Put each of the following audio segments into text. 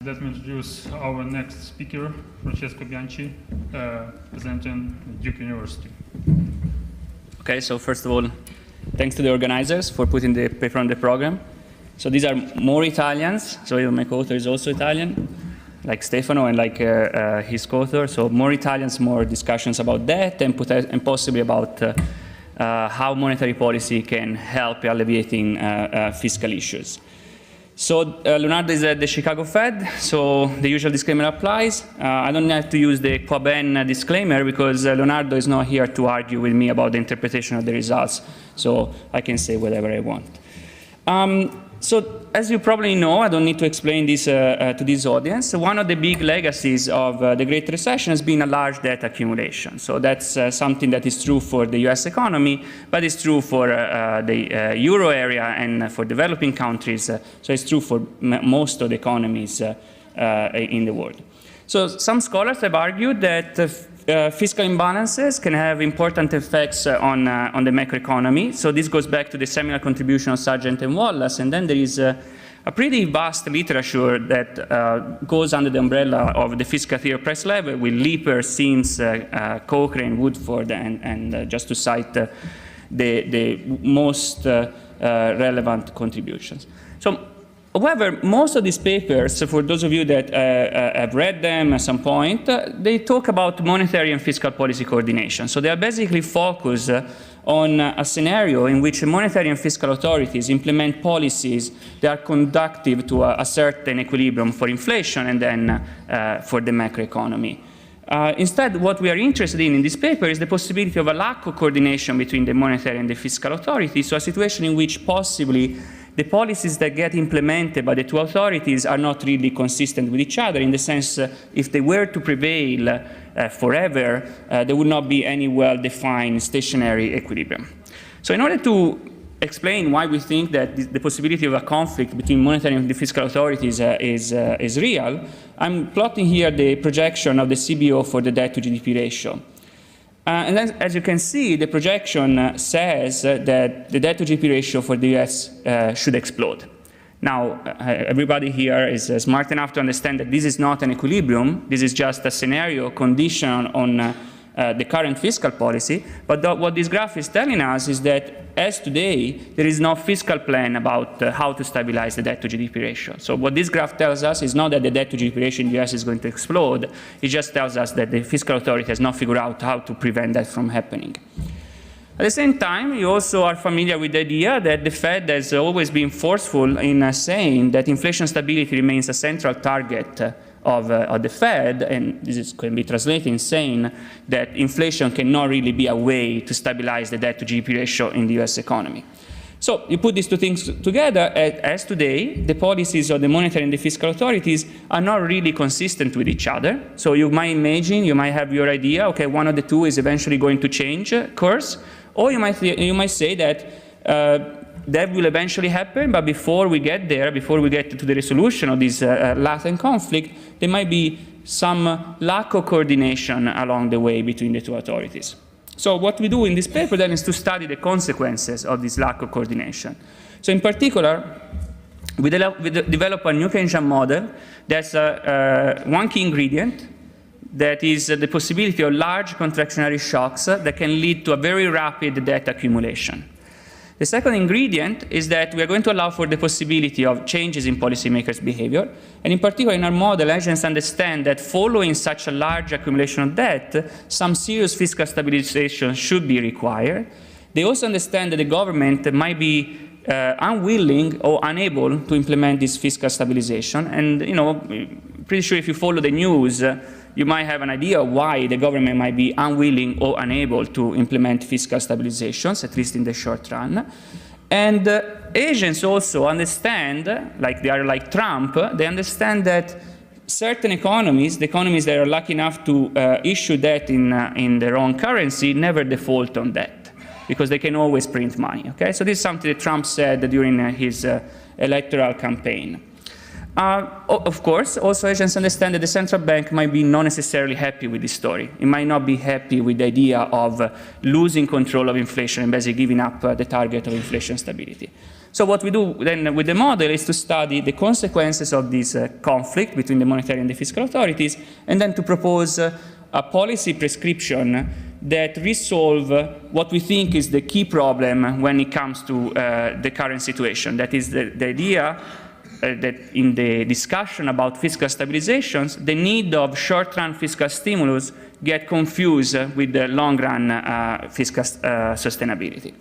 Let me introduce our next speaker, Francesco Bianchi, presenting Duke University. Okay, so first of all, thanks to the organizers for putting the paper on the program. So these are more Italians, so my co-author is also Italian, like Stefano and like his co-author. So more Italians, more discussions about that, and possibly about how monetary policy can help alleviating fiscal issues. So Leonardo is at the Chicago Fed, so the usual disclaimer applies. I don't have to use the Quaben disclaimer because Leonardo is not here to argue with me about the interpretation of the results, so I can say whatever I want. So as you probably know, I don't need to explain this to this audience. One of the big legacies of the Great Recession has been a large debt accumulation. So that's something that is true for the US economy, but it's true for the Euro area and for developing countries. So it's true for most of the economies in the world. So some scholars have argued that fiscal imbalances can have important effects on the macroeconomy. So this goes back to the seminal contribution of Sargent and Wallace. And then there is a pretty vast literature that goes under the umbrella of the fiscal theory of price level with Leeper, Sims, Cochrane, Woodford, and just to cite the most relevant contributions. So, however, most of these papers, for those of you that have read them at some point, they talk about monetary and fiscal policy coordination. So they are basically focused on a scenario in which monetary and fiscal authorities implement policies that are conducive to a certain equilibrium for inflation and then for the macroeconomy. Instead, what we are interested in this paper is the possibility of a lack of coordination between the monetary and the fiscal authorities, so a situation in which possibly the policies that get implemented by the two authorities are not really consistent with each other, in the sense if they were to prevail forever, there would not be any well-defined stationary equilibrium. So in order to explain why we think that the possibility of a conflict between monetary and the fiscal authorities is real, I'm plotting here the projection of the CBO for the debt-to-GDP ratio. And then, as you can see, the projection says that the debt-to-GDP ratio for the US should explode. Now, everybody here is smart enough to understand that this is not an equilibrium. This is just a scenario condition on the current fiscal policy. But what this graph is telling us is that, as today, there is no fiscal plan about how to stabilize the debt-to-GDP ratio. So what this graph tells us is not that the debt-to-GDP ratio in the US is going to explode. It just tells us that the fiscal authority has not figured out how to prevent that from happening. At the same time, you also are familiar with the idea that the Fed has always been forceful in saying that inflation stability remains a central target of the Fed, and this can be translated in saying that inflation cannot really be a way to stabilize the debt-to-GDP ratio in the US economy. So you put these two things together, as today, the policies of the monetary and the fiscal authorities are not really consistent with each other. So you might imagine, you might have your idea, okay, one of the two is eventually going to change course, or you might say that that will eventually happen, but before we get there, before we get to the resolution of this latent conflict, there might be some lack of coordination along the way between the two authorities. So what we do in this paper then is to study the consequences of this lack of coordination. So in particular, we develop a new Keynesian model that's one key ingredient, that is the possibility of large contractionary shocks that can lead to a very rapid debt accumulation. The second ingredient is that we are going to allow for the possibility of changes in policymakers' behavior. And in particular, in our model, agents understand that following such a large accumulation of debt, some serious fiscal stabilization should be required. They also understand that the government might be unwilling or unable to implement this fiscal stabilization. And, you know, pretty sure if you follow the news, you might have an idea of why the government might be unwilling or unable to implement fiscal stabilizations, at least in the short run. And agents also understand, like they are like Trump, they understand that certain economies, the economies that are lucky enough to issue debt in their own currency, never default on debt, because they can always print money. Okay? So this is something that Trump said during his electoral campaign. Of course, also agents understand that the central bank might be not necessarily happy with this story. It might not be happy with the idea of losing control of inflation and basically giving up the target of inflation stability. So what we do then with the model is to study the consequences of this conflict between the monetary and the fiscal authorities, and then to propose a policy prescription that resolve what we think is the key problem when it comes to the current situation. That is the idea that in the discussion about fiscal stabilizations, the need of short-run fiscal stimulus get confused with the long-run fiscal sustainability.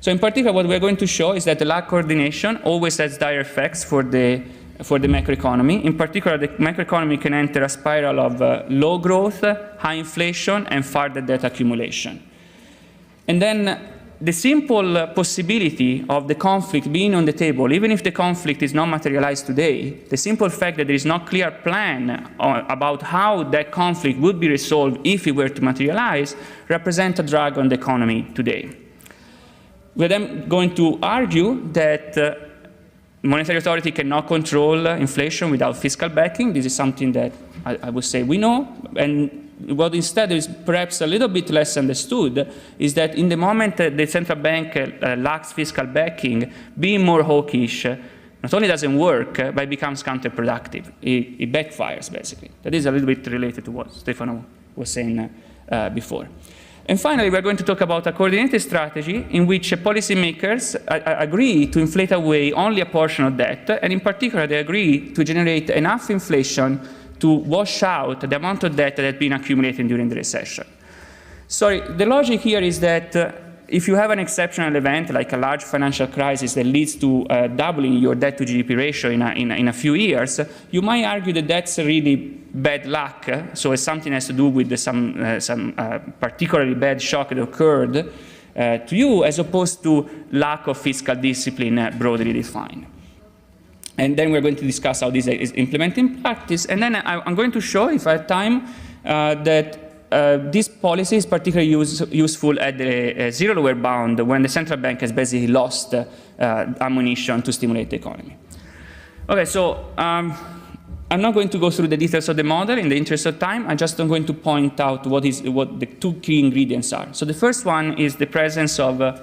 So in particular, what we're going to show is that the lack of coordination always has dire effects for the macroeconomy. In particular, the macroeconomy can enter a spiral of low growth, high inflation, and further debt accumulation. And then the simple possibility of the conflict being on the table, even if the conflict is not materialized today, the simple fact that there is no clear plan about how that conflict would be resolved if it were to materialize, represents a drag on the economy today. We're then going to argue that monetary authority cannot control inflation without fiscal backing. This is something that I would say we know. And what instead is perhaps a little bit less understood is that in the moment the central bank lacks fiscal backing, being more hawkish not only doesn't work, but it becomes counterproductive. It backfires, basically. That is a little bit related to what Stefano was saying before. And finally, we're going to talk about a coordinated strategy in which policymakers agree to inflate away only a portion of debt, and in particular, they agree to generate enough inflation to wash out the amount of debt that had been accumulating during the recession. So the logic here is that if you have an exceptional event, like a large financial crisis that leads to doubling your debt-to-GDP ratio in a few years, you might argue that that's really bad luck, so it's something that has to do with some particularly bad shock that occurred to you, as opposed to lack of fiscal discipline broadly defined. And then we're going to discuss how this is implemented in practice, and then I'm going to show, if I have time, that this policy is particularly useful at the zero lower bound when the central bank has basically lost ammunition to stimulate the economy. Okay, so I'm not going to go through the details of the model in the interest of time. I'm just going to point out what the two key ingredients are. So the first one is the presence of a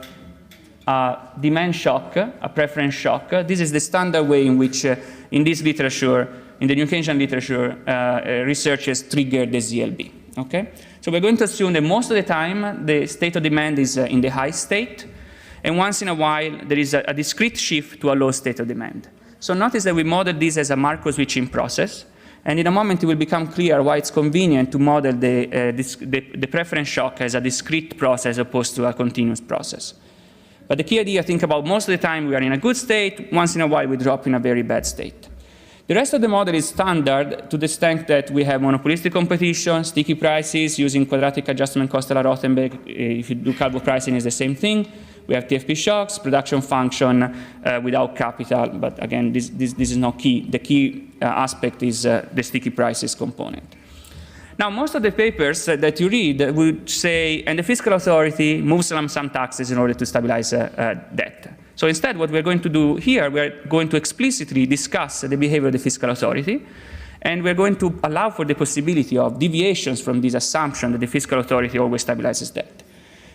demand shock, a preference shock. This is the standard way in which, in this literature, in the New Keynesian literature, researchers trigger the ZLB. Okay? So we're going to assume that most of the time the state of demand is in the high state, and once in a while there is a discrete shift to a low state of demand. So notice that we model this as a Markov switching process, and in a moment it will become clear why it's convenient to model the preference shock as a discrete process as opposed to a continuous process. But the key idea, think about most of the time we are in a good state, once in a while we drop in a very bad state. The rest of the model is standard to the extent that we have monopolistic competition, sticky prices using quadratic adjustment Kosteler-Rothenberg. If you do Calvo pricing, it's the same thing. We have TFP shocks, production function without capital, but again, this is not key. The key aspect is the sticky prices component. Now, most of the papers that you read would say, and the fiscal authority moves lump sum taxes in order to stabilize debt. So instead, what we're going to do here, we're going to explicitly discuss the behavior of the fiscal authority, and we're going to allow for the possibility of deviations from this assumption that the fiscal authority always stabilizes debt.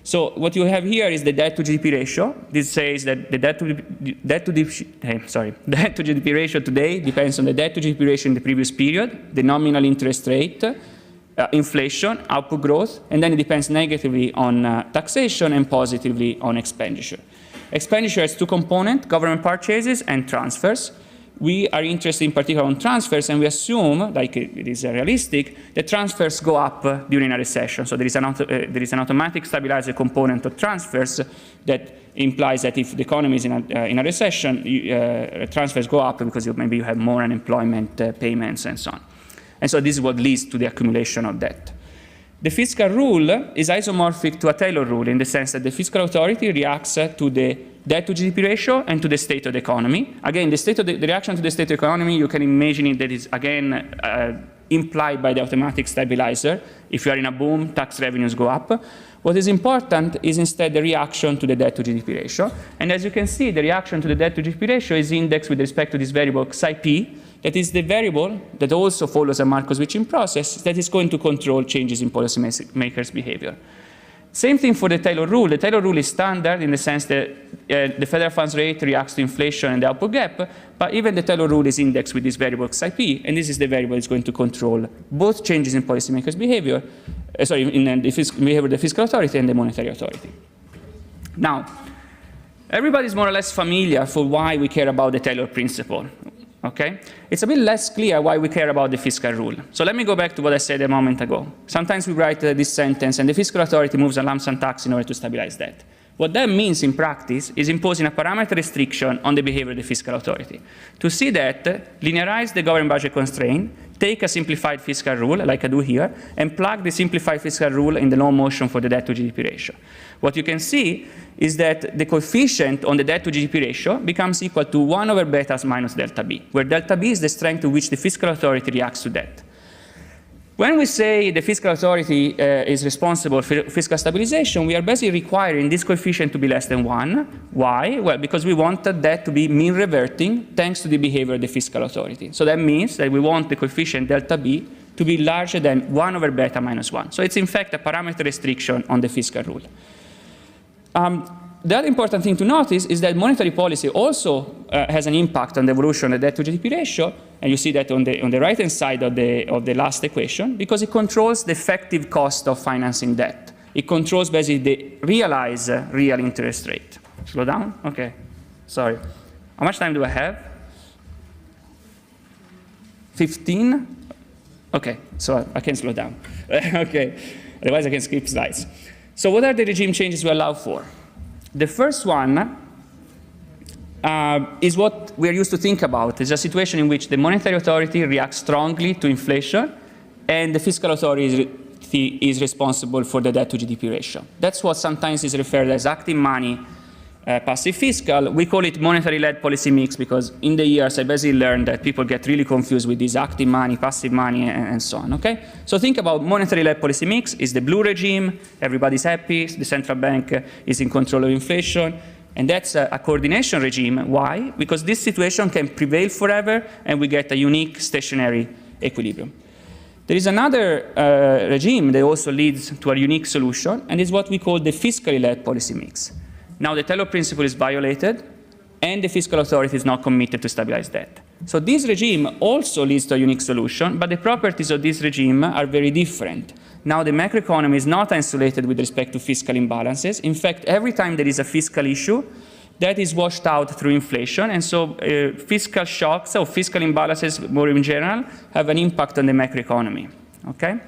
So what you have here is the debt-to-GDP ratio. This says that the debt-to-GDP ratio today depends on the debt-to-GDP ratio in the previous period, the nominal interest rate, inflation, output growth, and then it depends negatively on taxation and positively on expenditure. Expenditure has two components, government purchases and transfers. We are interested in particular on transfers, and we assume, like it is realistic, that transfers go up during a recession. So there is an automatic stabilizer component of transfers that implies that if the economy is in a recession, transfers go up because maybe you have more unemployment payments and so on. And so this is what leads to the accumulation of debt. The fiscal rule is isomorphic to a Taylor rule in the sense that the fiscal authority reacts to the debt-to-GDP ratio and to the state of the economy. Again, the reaction to the state of the economy, you can imagine it that is, again, implied by the automatic stabilizer. If you are in a boom, tax revenues go up. What is important is instead the reaction to the debt-to-GDP ratio. And as you can see, the reaction to the debt-to-GDP ratio is indexed with respect to this variable xi-p. That is the variable that also follows a Markov switching process that is going to control changes in policymakers' behavior. Same thing for the Taylor rule. The Taylor rule is standard in the sense that the federal funds rate reacts to inflation and the output gap, but even the Taylor rule is indexed with this variable XIP, and this is the variable that's going to control both changes in policymakers' behavior, in the behavior of the fiscal authority and the monetary authority. Now, everybody's more or less familiar for why we care about the Taylor principle. Okay? It's a bit less clear why we care about the fiscal rule. So let me go back to what I said a moment ago. Sometimes we write this sentence, and the fiscal authority moves a lump sum tax in order to stabilize debt. What that means in practice is imposing a parameter restriction on the behavior of the fiscal authority. To see that, linearize the government budget constraint, take a simplified fiscal rule, like I do here, and plug the simplified fiscal rule in the loan motion for the debt to GDP ratio. What you can see is that the coefficient on the debt to GDP ratio becomes equal to 1 over beta minus delta B, where delta B is the strength to which the fiscal authority reacts to debt. When we say the fiscal authority is responsible for fiscal stabilization, we are basically requiring this coefficient to be less than 1. Why? Well, because we want that to be mean reverting thanks to the behavior of the fiscal authority. So that means that we want the coefficient delta B to be larger than 1 over beta minus 1. So it's in fact a parameter restriction on the fiscal rule. The other important thing to notice is that monetary policy also has an impact on the evolution of the debt to GDP ratio, and you see that on the right-hand side of the last equation, because it controls the effective cost of financing debt. It controls basically the realized real interest rate. Slow down? Okay, sorry. How much time do I have? 15? Okay, so I can slow down. Okay, otherwise I can skip slides. So what are the regime changes we allow for? The first one is what we are used to think about. It's a situation in which the monetary authority reacts strongly to inflation and the fiscal authority is responsible for the debt to GDP ratio. That's what sometimes is referred as active money, passive fiscal. We call it monetary-led policy mix because in the years I basically learned that people get really confused with this active money, passive money, and so on, okay? So think about monetary-led policy mix is the blue regime, everybody's happy, the central bank is in control of inflation, and that's a coordination regime. Why? Because this situation can prevail forever and we get a unique stationary equilibrium. There is another regime that also leads to a unique solution, and is what we call the fiscally-led policy mix. Now the Taylor principle is violated, and the fiscal authority is not committed to stabilize debt. So this regime also leads to a unique solution, but the properties of this regime are very different. Now the macroeconomy is not insulated with respect to fiscal imbalances. In fact, every time there is a fiscal issue, that is washed out through inflation, and so fiscal shocks or fiscal imbalances more in general have an impact on the macroeconomy, okay?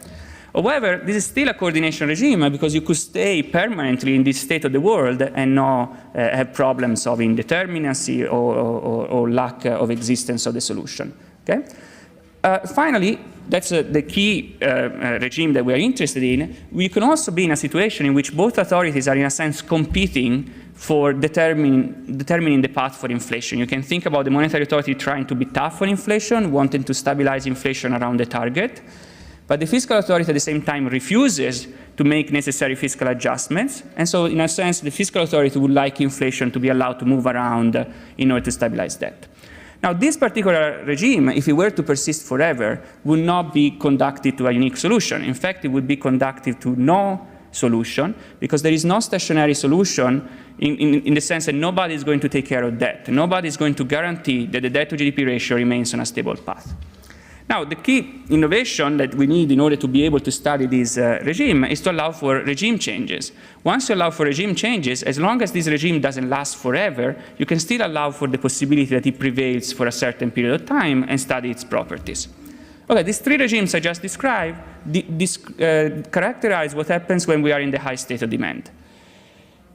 However, this is still a coordination regime because you could stay permanently in this state of the world and not have problems of indeterminacy or lack of existence of the solution. Okay? Finally, that's the key regime that we are interested in. We can also be in a situation in which both authorities are in a sense competing for determining the path for inflation. You can think about the monetary authority trying to be tough on inflation, wanting to stabilize inflation around the target. But the fiscal authority at the same time refuses to make necessary fiscal adjustments. And so in a sense, the fiscal authority would like inflation to be allowed to move around in order to stabilize debt. Now, this particular regime, if it were to persist forever, would not be conducted to a unique solution. In fact, it would be conducted to no solution because there is no stationary solution in the sense that nobody is going to take care of debt. Nobody is going to guarantee that the debt to GDP ratio remains on a stable path. Now, the key innovation that we need in order to be able to study this regime is to allow for regime changes. Once you allow for regime changes, as long as this regime doesn't last forever, you can still allow for the possibility that it prevails for a certain period of time and study its properties. Okay, these three regimes I just described characterize what happens when we are in the high state of demand.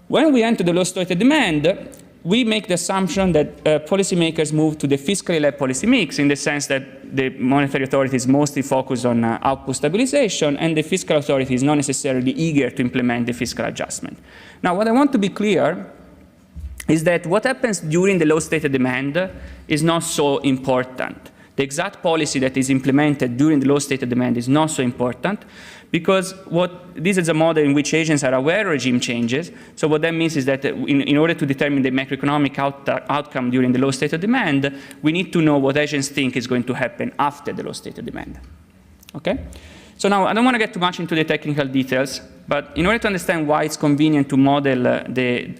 When we enter the low state of demand, we make the assumption that policymakers move to the fiscally-led policy mix in the sense that the monetary authority is mostly focused on output stabilization and the fiscal authority is not necessarily eager to implement the fiscal adjustment. Now, what I want to be clear is that what happens during the low state of demand is not so important. The exact policy that is implemented during the low state of demand is not so important because this is a model in which agents are aware of regime changes. So what that means is that in order to determine the macroeconomic outcome during the low state of demand, we need to know what agents think is going to happen after the low state of demand. Okay? So now I don't want to get too much into the technical details. But in order to understand why it's convenient to model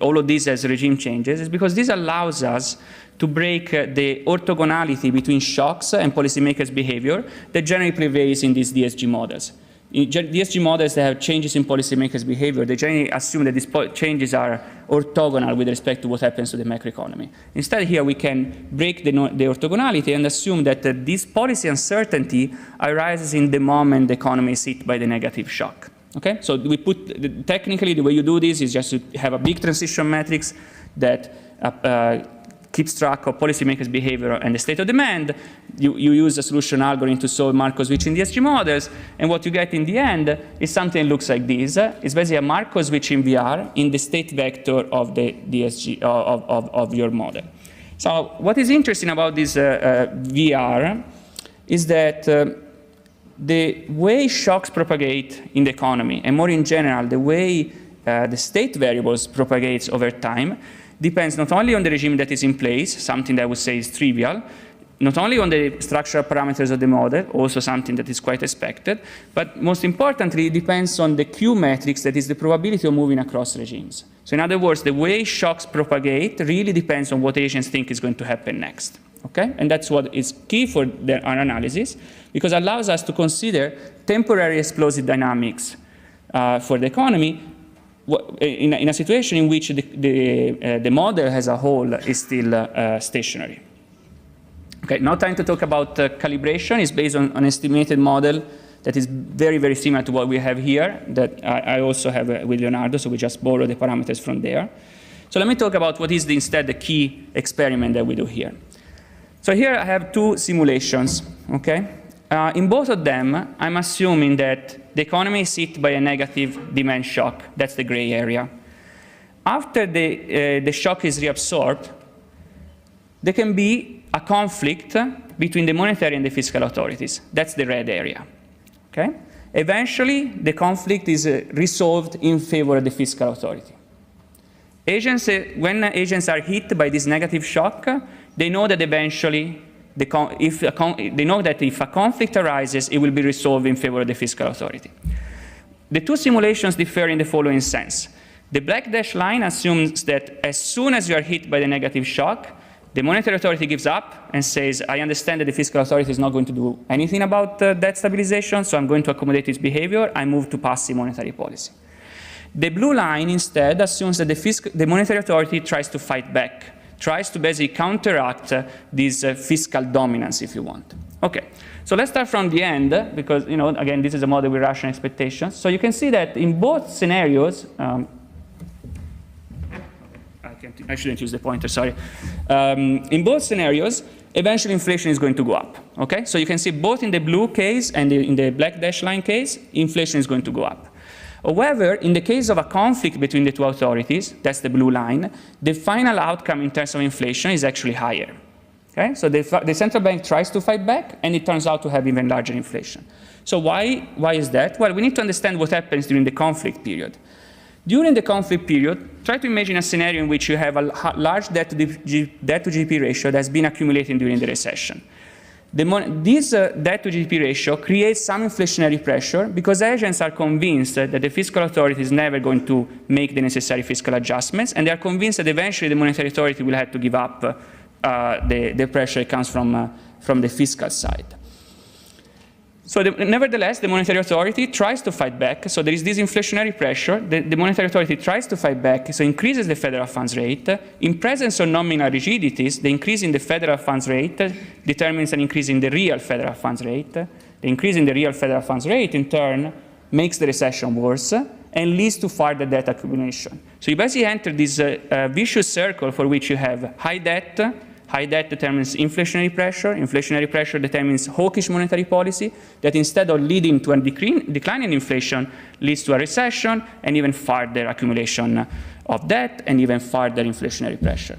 all of these as regime changes, is because this allows us to break the orthogonality between shocks and policymakers' behavior that generally prevails in these DSG models. In DSG models that have changes in policymakers' behavior, they generally assume that these changes are orthogonal with respect to what happens to the macroeconomy. Instead, here we can break the orthogonality and assume that this policy uncertainty arises in the moment the economy is hit by the negative shock. Okay? So we put, technically, the way you do this is just to have a big transition matrix that keeps track of policymakers' behavior and the state of demand. You use a solution algorithm to solve Markov-Switch in DSG models, and what you get in the end is something that looks like this. It's basically a Markov-Switch in VR in the state vector of the DSG, of your model. So what is interesting about this VR is that the way shocks propagate in the economy, and more in general, the way the state variables propagates over time, depends not only on the regime that is in place, something that I would say is trivial, not only on the structural parameters of the model, also something that is quite expected, but most importantly, it depends on the Q matrix, that is the probability of moving across regimes. So in other words, the way shocks propagate really depends on what agents think is going to happen next. Okay? And that's what is key for our analysis, because it allows us to consider temporary explosive dynamics for the economy in a situation in which the model as a whole is still stationary. Okay, now time to talk about calibration. It's based on an estimated model that is very, very similar to what we have here, that I also have with Leonardo, so we just borrow the parameters from there. So let me talk about what is instead the key experiment that we do here. So here I have two simulations, okay? In both of them, I'm assuming that the economy is hit by a negative demand shock. That's the gray area. After the shock is reabsorbed, there can be a conflict between the monetary and the fiscal authorities. That's the red area. Okay? Eventually, the conflict is resolved in favor of the fiscal authority. When agents are hit by this negative shock, they know that eventually, they know that if a conflict arises, it will be resolved in favor of the fiscal authority. The two simulations differ in the following sense. The black dashed line assumes that as soon as you are hit by the negative shock, the monetary authority gives up and says, I understand that the fiscal authority is not going to do anything about debt stabilization, so I'm going to accommodate its behavior. I move to passive monetary policy. The blue line instead assumes that the monetary authority tries to fight back, tries to basically counteract this fiscal dominance, if you want. Okay, so let's start from the end, because, you know, again, this is a model with rational expectations. So you can see that in both scenarios, I shouldn't use the pointer, sorry. In both scenarios, eventually inflation is going to go up, okay? So you can see both in the blue case and in the black dashed line case, inflation is going to go up. However, in the case of a conflict between the two authorities, that's the blue line, the final outcome in terms of inflation is actually higher. Okay? So the central bank tries to fight back, and it turns out to have even larger inflation. So why is that? Well, we need to understand what happens during the conflict period. During the conflict period, try to imagine a scenario in which you have a large debt to GDP ratio that's been accumulating during the recession. This debt to GDP ratio creates some inflationary pressure because agents are convinced that the fiscal authority is never going to make the necessary fiscal adjustments, and they are convinced that eventually the monetary authority will have to give up the pressure that comes from the fiscal side. So nevertheless, the monetary authority tries to fight back. So there is this inflationary pressure. The monetary authority tries to fight back, so increases the federal funds rate. In presence of nominal rigidities, the increase in the federal funds rate determines an increase in the real federal funds rate. The increase in the real federal funds rate, in turn, makes the recession worse and leads to further debt accumulation. So you basically enter this vicious circle for which you have high debt. High debt determines inflationary pressure determines hawkish monetary policy that instead of leading to a decline in inflation leads to a recession and even further accumulation of debt and even further inflationary pressure.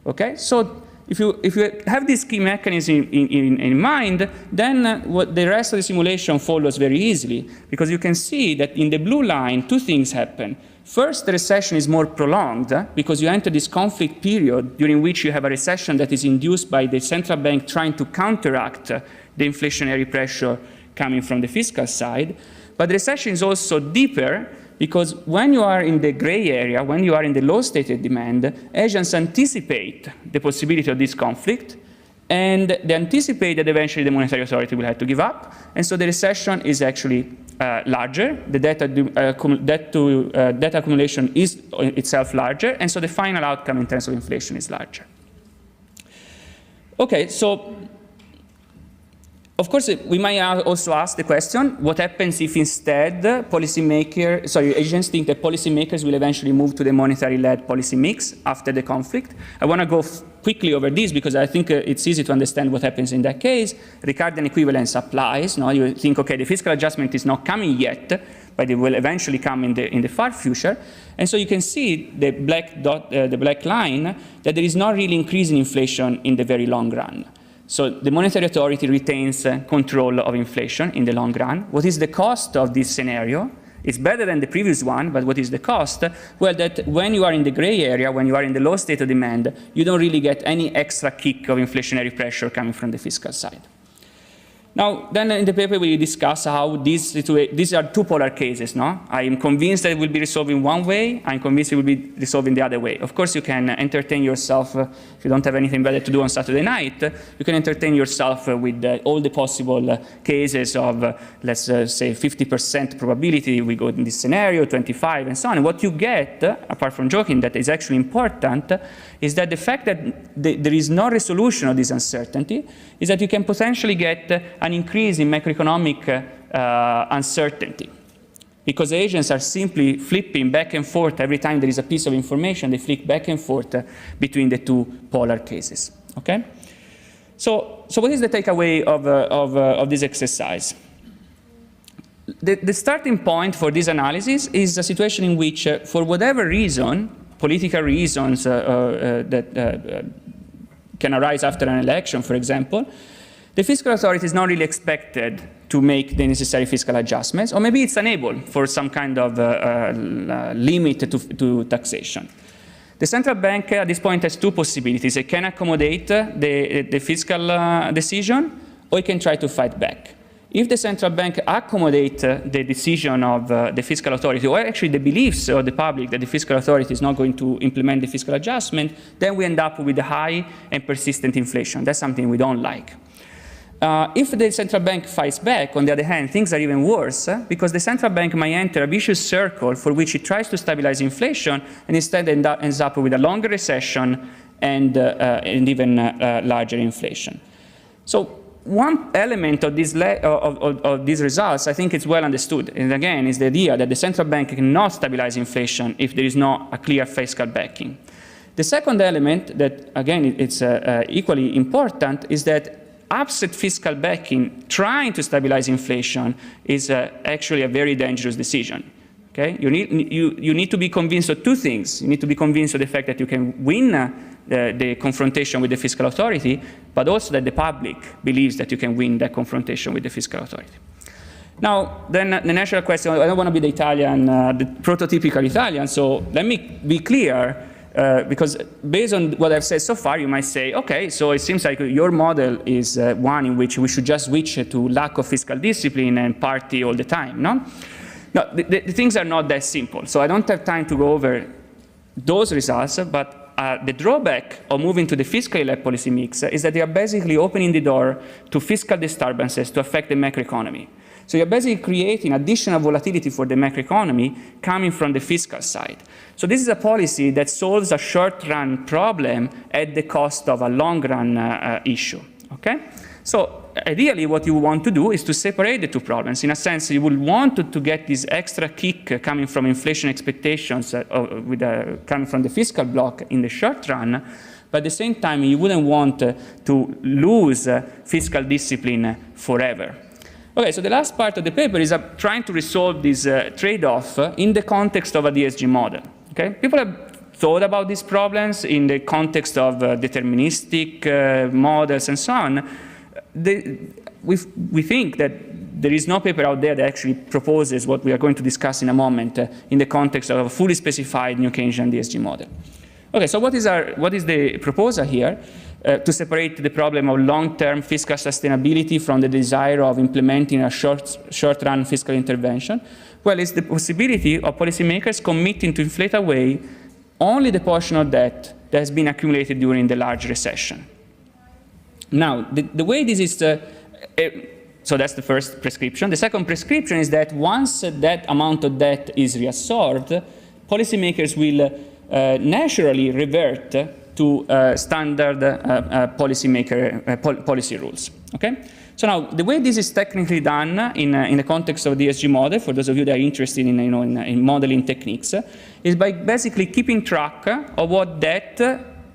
Okay, so if you have this key mechanism in mind, then what the rest of the simulation follows very easily, because you can see that in the blue line, two things happen. First, the recession is more prolonged because you enter this conflict period during which you have a recession that is induced by the central bank trying to counteract the inflationary pressure coming from the fiscal side. But the recession is also deeper because when you are in the gray area, when you are in the low stated demand, Asians anticipate the possibility of this conflict, and they anticipate that eventually the monetary authority will have to give up, and so the recession is actually larger. The debt accumulation is itself larger, and so the final outcome in terms of inflation is larger. Okay, so of course, we might also ask the question, what happens if instead agents think that policymakers will eventually move to the monetary-led policy mix after the conflict? I want to go quickly over this because I think it's easy to understand what happens in that case. Ricardian equivalence applies. No? You think, okay, the fiscal adjustment is not coming yet, but it will eventually come in the far future. And so you can see the black line that there is not really increase in inflation in the very long run. So the monetary authority retains control of inflation in the long run. What is the cost of this scenario? It's better than the previous one, but what is the cost? Well, that when you are in the gray area, when you are in the low state of demand, you don't really get any extra kick of inflationary pressure coming from the fiscal side. Now, then in the paper we discuss how these are two polar cases, no? I am convinced that it will be resolved in one way, I'm convinced it will be resolved in the other way. Of course, you can entertain yourself, if you don't have anything better to do on Saturday night, you can entertain yourself with all the possible cases of, let's say, 50% probability we go in this scenario, 25, and so on. And what you get, apart from joking, that is actually important, is that the fact that there is no resolution of this uncertainty is that you can potentially get an increase in macroeconomic uncertainty. Because agents are simply flipping back and forth every time there is a piece of information, they flick back and forth between the two polar cases. Okay? So what is the takeaway of this exercise? The starting point for this analysis is a situation in which, for whatever reason, political reasons that can arise after an election, for example, the fiscal authority is not really expected to make the necessary fiscal adjustments, or maybe it's unable for some kind of limit to taxation. The central bank at this point has two possibilities. It can accommodate the fiscal decision, or it can try to fight back. If the central bank accommodates the decision of the fiscal authority, or actually the beliefs of the public that the fiscal authority is not going to implement the fiscal adjustment, then we end up with a high and persistent inflation. That's something we don't like. If the central bank fights back, on the other hand, things are even worse, because the central bank might enter a vicious circle for which it tries to stabilize inflation and instead ends up with a longer recession and even larger inflation. So one element of these results, I think it's well understood, and again, is the idea that the central bank cannot stabilize inflation if there is not a clear fiscal backing. The second element that, again, it's equally important is that absent fiscal backing, trying to stabilize inflation is actually a very dangerous decision. Okay? You need to be convinced of two things. You need to be convinced of the fact that you can win the confrontation with the fiscal authority, but also that the public believes that you can win that confrontation with the fiscal authority. Now, then the natural question, I don't want to be the Italian, the prototypical Italian, so let me be clear, because based on what I've said so far, you might say, okay, so it seems like your model is one in which we should just switch to lack of fiscal discipline and party all the time, no? No, the things are not that simple. So I don't have time to go over those results, but the drawback of moving to the fiscally led policy mix is that they are basically opening the door to fiscal disturbances to affect the macroeconomy. So you're basically creating additional volatility for the macroeconomy coming from the fiscal side. So this is a policy that solves a short-run problem at the cost of a long-run issue. Okay? So ideally, what you want to do is to separate the two problems. In a sense, you will want to get this extra kick coming from inflation expectations coming from the fiscal block in the short run, but at the same time, you wouldn't want to lose fiscal discipline forever. Okay, so the last part of the paper is trying to resolve this trade-off in the context of a DSG model. Okay? People have thought about these problems in the context of deterministic models and so on. We think that there is no paper out there that actually proposes what we are going to discuss in a moment in the context of a fully specified New Keynesian DSG model. Okay, so what is the proposal here? to separate the problem of long-term fiscal sustainability from the desire of implementing a short-run fiscal intervention? Well, it's the possibility of policymakers committing to inflate away only the portion of debt that has been accumulated during the large recession. Now, the way this is, so that's the first prescription. The second prescription is that once that amount of debt is reabsorbed, policymakers will naturally revert to standard policy rules. Okay? So now, the way this is technically done in the context of the ESG model, for those of you that are interested in modeling techniques, is by basically keeping track of what debt,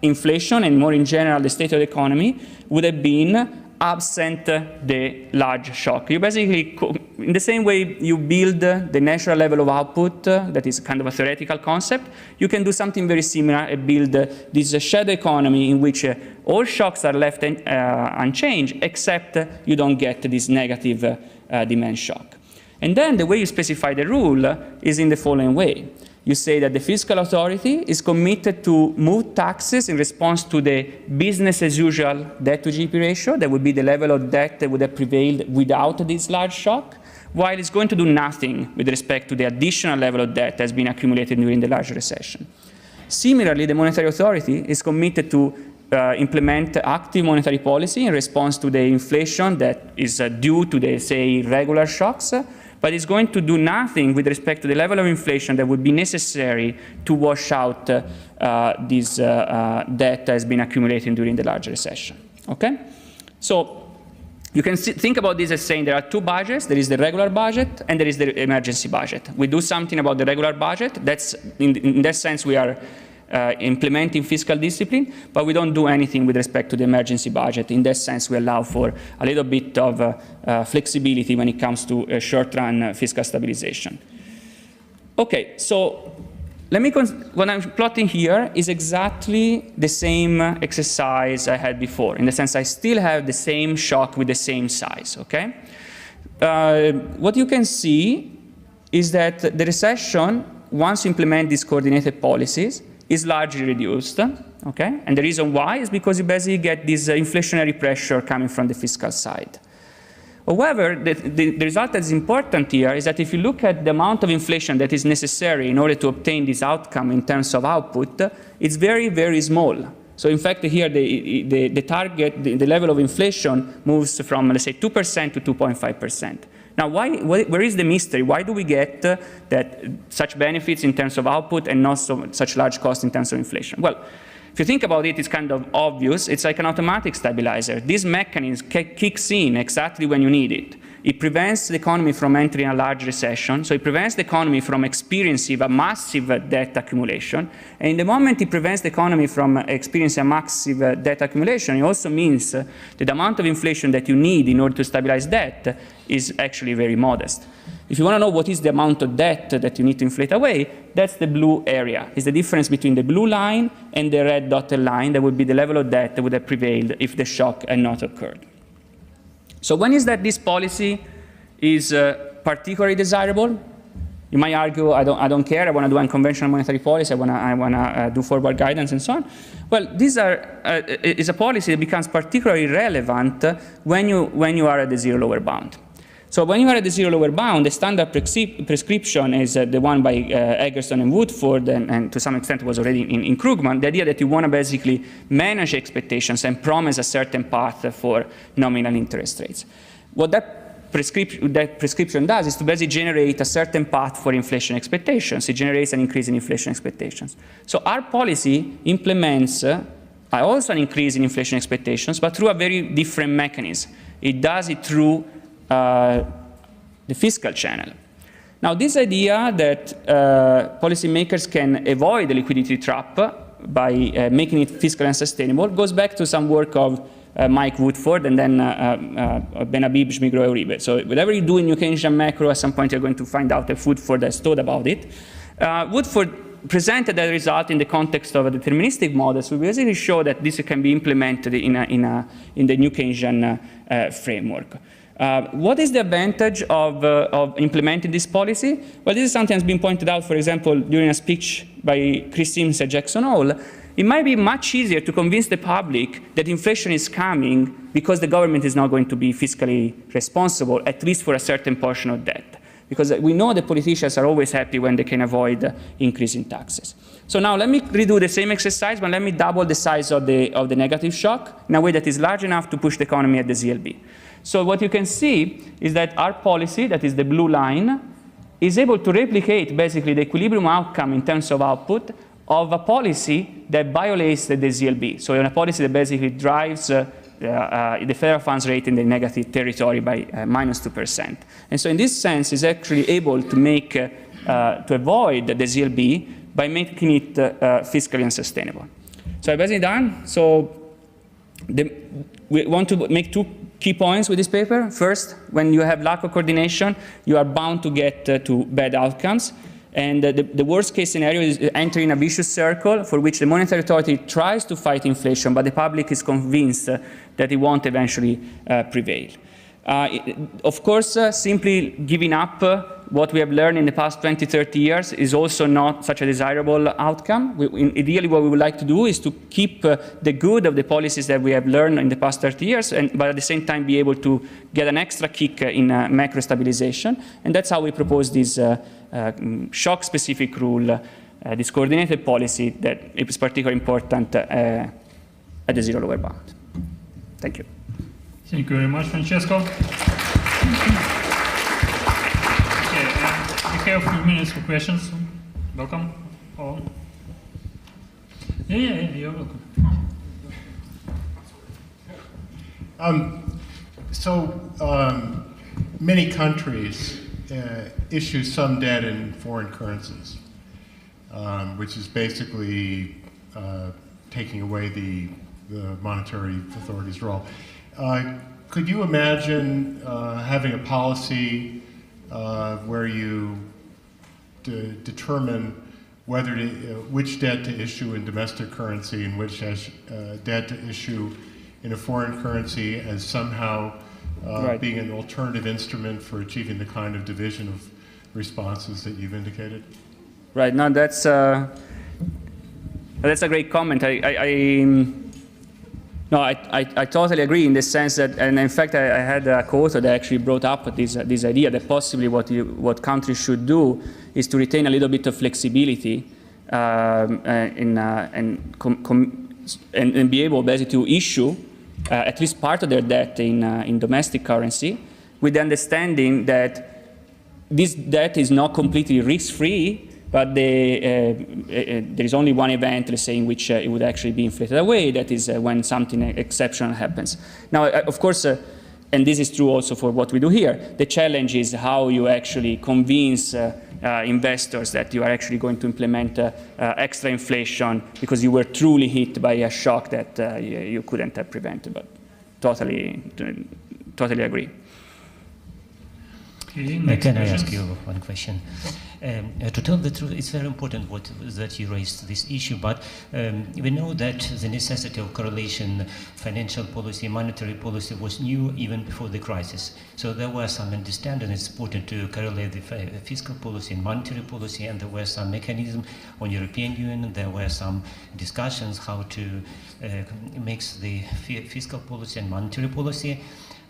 inflation, and more in general, the state of the economy would have been absent the large shock. You basically, in the same way you build the natural level of output, that is kind of a theoretical concept, you can do something very similar and build this shadow economy in which all shocks are left unchanged, except you don't get this negative demand shock. And then the way you specify the rule is in the following way. You say that the fiscal authority is committed to move taxes in response to the business as usual debt to GDP ratio. That would be the level of debt that would have prevailed without this large shock, while it's going to do nothing with respect to the additional level of debt that has been accumulated during the large recession. Similarly, the monetary authority is committed to implement active monetary policy in response to the inflation that is due to the, say, regular shocks, but it's going to do nothing with respect to the level of inflation that would be necessary to wash out this debt that has been accumulating during the large recession. Okay? So you can think about this as saying there are two budgets. There is the regular budget and there is the emergency budget. We do something about the regular budget. That's, in that sense, we are implementing fiscal discipline, but we don't do anything with respect to the emergency budget. In that sense, we allow for a little bit of flexibility when it comes to short-run fiscal stabilization. Okay, so what I'm plotting here is exactly the same exercise I had before, in the sense I still have the same shock with the same size, okay? What you can see is that the recession, once you implement these coordinated policies, is largely reduced, okay? And the reason why is because you basically get this inflationary pressure coming from the fiscal side. However, the result that is important here is that if you look at the amount of inflation that is necessary in order to obtain this outcome in terms of output, it's very, very small. So in fact, here the target, the level of inflation moves from, let's say, 2% to 2.5%. Now, where is the mystery? Why do we get such benefits in terms of output and not such large costs in terms of inflation? Well, if you think about it, it's kind of obvious. It's like an automatic stabilizer. This mechanism kicks in exactly when you need it. It prevents the economy from entering a large recession, so it prevents the economy from experiencing a massive debt accumulation. And in the moment it prevents the economy from experiencing a massive debt accumulation, it also means that the amount of inflation that you need in order to stabilize debt is actually very modest. If you want to know what is the amount of debt that you need to inflate away, that's the blue area. It's the difference between the blue line and the red dotted line. That would be the level of debt that would have prevailed if the shock had not occurred. So when is that this policy is particularly desirable? You might argue, I don't care, I want to do unconventional monetary policy, I want to do forward guidance and so on. Well, these is a policy that becomes particularly relevant when you are at the zero lower bound. So when you are at the zero lower bound, the standard prescription is the one by Eggerson and Woodford, and to some extent was already in Krugman, the idea that you want to basically manage expectations and promise a certain path for nominal interest rates. What that prescription does is to basically generate a certain path for inflation expectations. It generates an increase in inflation expectations. So our policy implements also an increase in inflation expectations, but through a very different mechanism. It does it through the fiscal channel. Now, this idea that policymakers can avoid the liquidity trap by making it fiscally unsustainable goes back to some work of Mike Woodford and then Ben Habib, Schmigro, Uribe. So whatever you do in New Keynesian macro, at some point you're going to find out that Woodford has thought about it. Woodford presented that result in the context of a deterministic model, so we basically show that this can be implemented in the New Keynesian framework. What is the advantage of implementing this policy? Well, this is something that's been pointed out, for example, during a speech by Chris Sims at Jackson Hole. It might be much easier to convince the public that inflation is coming because the government is not going to be fiscally responsible, at least for a certain portion of debt. Because we know the politicians are always happy when they can avoid increasing taxes. So now let me redo the same exercise, but let me double the size of the negative shock in a way that is large enough to push the economy at the ZLB. So what you can see is that our policy, that is the blue line, is able to replicate basically the equilibrium outcome in terms of output of a policy that violates the ZLB. So in a policy that basically drives the federal funds rate in the negative territory by -2%. And so in this sense, it's actually able to make, to avoid the ZLB by making it fiscally unsustainable. So I'm basically done. So we want to make two key points with this paper. First, when you have lack of coordination, you are bound to get to bad outcomes. And the worst case scenario is entering a vicious circle for which the monetary authority tries to fight inflation, but the public is convinced that it won't eventually prevail. Of course, simply giving up what we have learned in the past 20, 30 years is also not such a desirable outcome. Ideally, what we would like to do is to keep the good of the policies that we have learned in the past 30 years, but at the same time be able to get an extra kick in macro stabilization. And that's how we propose this shock-specific rule, this coordinated policy that is particularly important at the zero lower bound. Thank you. Thank you very much, Francesco. Okay, we have a few minutes for questions. Welcome, all. Yeah, you're welcome. Many countries issue some debt in foreign currencies, which is basically taking away the monetary authority's role. Could you imagine having a policy where you determine whether which debt to issue in domestic currency and which debt to issue in a foreign currency as somehow right. being an alternative instrument for achieving the kind of division of responses that you've indicated? Right. No, that's a great comment. I totally agree in the sense that, and in fact, I had a quote that actually brought up this idea that possibly what countries should do is to retain a little bit of flexibility and be able basically to issue at least part of their debt in domestic currency, with the understanding that this debt is not completely risk-free, but there is only one event, let's say, in which it would actually be inflated away. That is when something exceptional happens. Now, of course, and this is true also for what we do here, the challenge is how you actually convince investors that you are actually going to implement extra inflation because you were truly hit by a shock that you couldn't have prevented. But totally agree. Okay, can I ask you one question? To tell the truth, it's very important that you raised this issue, but we know that the necessity of correlation, financial policy, monetary policy was new even before the crisis. So there was some understanding it's important to correlate the fiscal policy and monetary policy, and there were some mechanisms on European Union. There were some discussions how to mix the fiscal policy and monetary policy.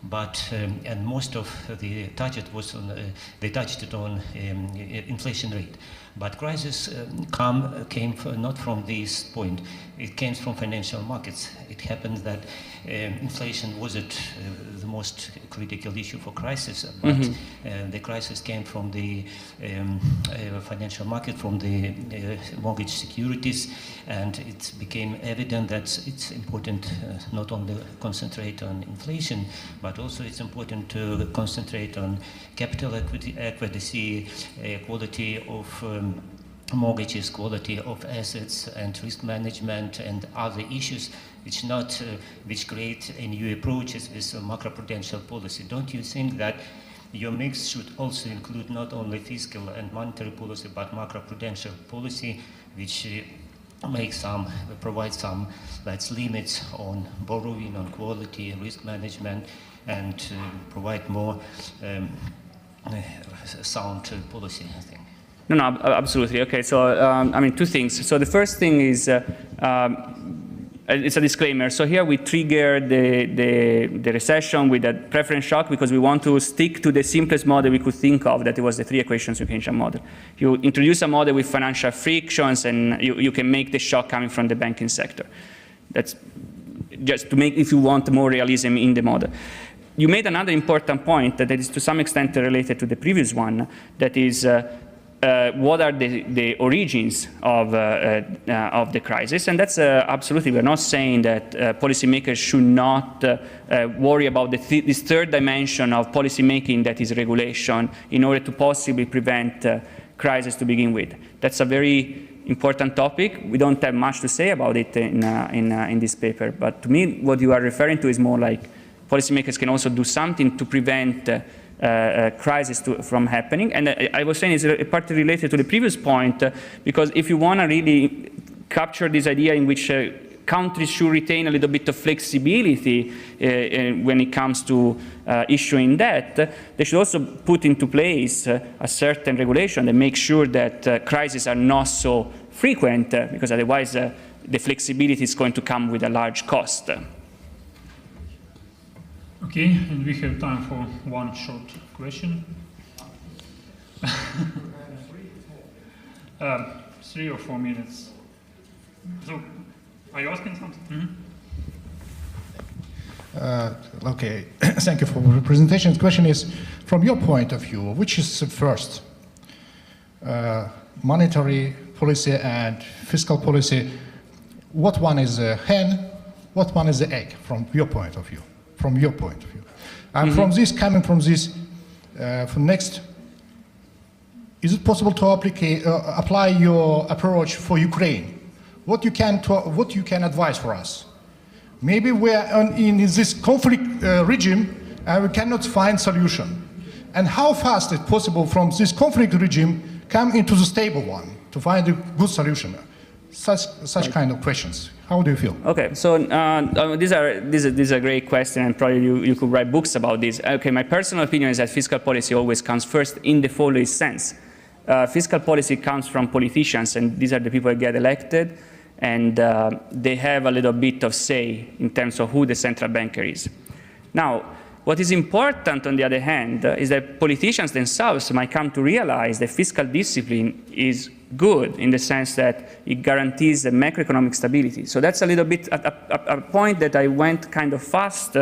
But and most of the target was on they touched it on inflation rate. But crisis came not from this point. It came from financial markets. It happened that inflation wasn't the most critical issue for crisis, but the crisis came from the financial market, from the mortgage securities, and it became evident that it's important not only concentrate on inflation, but also it's important to concentrate on capital adequacy, quality of mortgages, quality of assets, and risk management, and other issues which create a new approaches with macroprudential policy. Don't you think that your mix should also include not only fiscal and monetary policy, but macroprudential policy, which provide some limits on borrowing, on quality, risk management, and provide more sound policy, I think. No, absolutely. Okay, so I mean, two things. So the first thing is, it's a disclaimer. So here we trigger the recession with a preference shock because we want to stick to the simplest model we could think of, that it was the three equations Keynesian model. You introduce a model with financial frictions and you can make the shock coming from the banking sector. That's just to make, if you want, more realism in the model. You made another important point that is to some extent related to the previous one, that is what are the origins of the crisis, and that's absolutely, we're not saying that policymakers should not worry about this third dimension of policymaking, that is regulation, in order to possibly prevent crisis to begin with. That's a very important topic. We don't have much to say about it in this paper, but to me what you are referring to is more like policymakers can also do something to prevent crisis from happening. And I was saying it's partly related to the previous point, because if you want to really capture this idea in which countries should retain a little bit of flexibility when it comes to issuing debt, they should also put into place a certain regulation that makes sure that crises are not so frequent, because otherwise the flexibility is going to come with a large cost. Okay, and we have time for one short question. 3 or 4 minutes. So, are you asking something? Mm-hmm. Okay, thank you for the presentation. The question is, from your point of view, which is first? Monetary policy and fiscal policy, what one is a hen, what one is the egg, from your point of view? From your point of view. And from this, coming from this, for next, is it possible to apply your approach for Ukraine? What you can advise for us? Maybe we are in this conflict regime and we cannot find solution. And how fast is possible from this conflict regime come into the stable one to find a good solution? Such kind of questions. How do you feel? Okay, so these are great questions, and probably you could write books about this. Okay, my personal opinion is that fiscal policy always comes first in the following sense. Fiscal policy comes from politicians, and these are the people that get elected, and they have a little bit of say in terms of who the central banker is. Now, what is important, on the other hand, is that politicians themselves might come to realize that fiscal discipline is good in the sense that it guarantees the macroeconomic stability. So that's a little bit a point that I went kind of fast,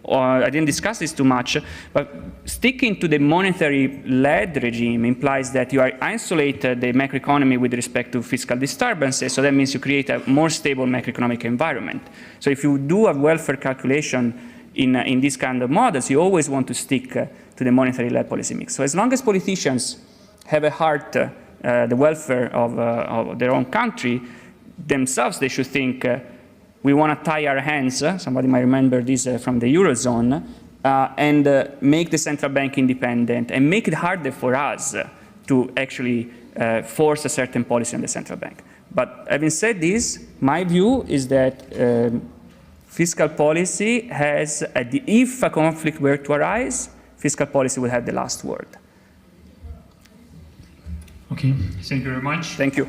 or I didn't discuss this too much, but sticking to the monetary-led regime implies that you are isolated the macroeconomy with respect to fiscal disturbances, so that means you create a more stable macroeconomic environment. So if you do a welfare calculation in these kind of models, you always want to stick to the monetary-led policy mix. So as long as politicians have at heart the welfare of their own country, themselves they should think, we want to tie our hands, somebody might remember this from the Eurozone, and make the central bank independent and make it harder for us to actually force a certain policy on the central bank. But having said this, my view is that fiscal policy has, if a conflict were to arise, fiscal policy will have the last word. Okay, thank you very much. Thank you.